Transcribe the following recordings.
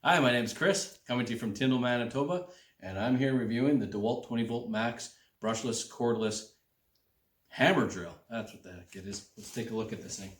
Hi, my name is Chris, coming to you from Tyndall, Manitoba, and I'm here reviewing the DEWALT 20V Max Brushless Cordless Hammerdrill. That's what the heck it is. Let's take a look at this thing.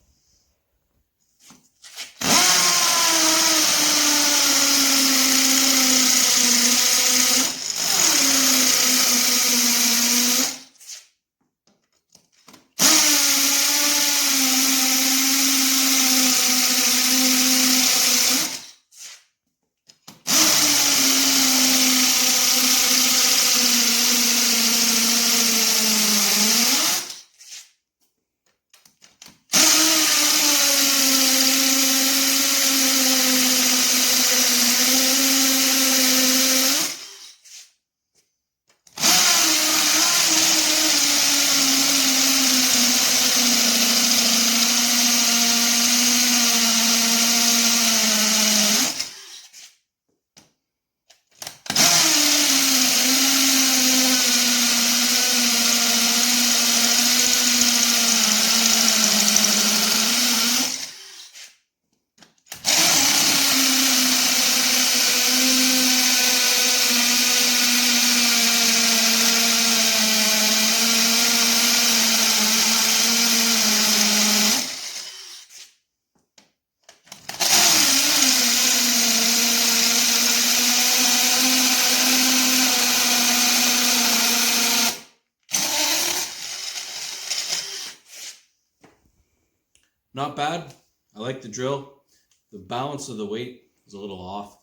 Not bad. I like the drill. The balance of the weight is a little off.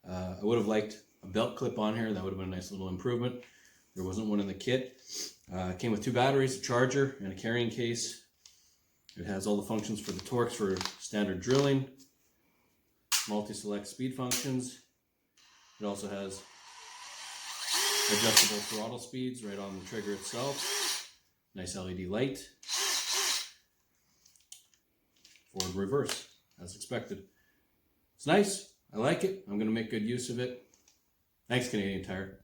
I would have liked a belt clip on here. That would have been a nice little improvement. There wasn't one in the kit. It came with 2 batteries, a charger, and a carrying case. It has all the functions for the torques for standard drilling, multi-select speed functions. It also has adjustable throttle speeds right on the trigger itself. Nice LED light. Forward reverse, as expected. It's nice. I like it. I'm going to make good use of it. Thanks, Canadian Tire.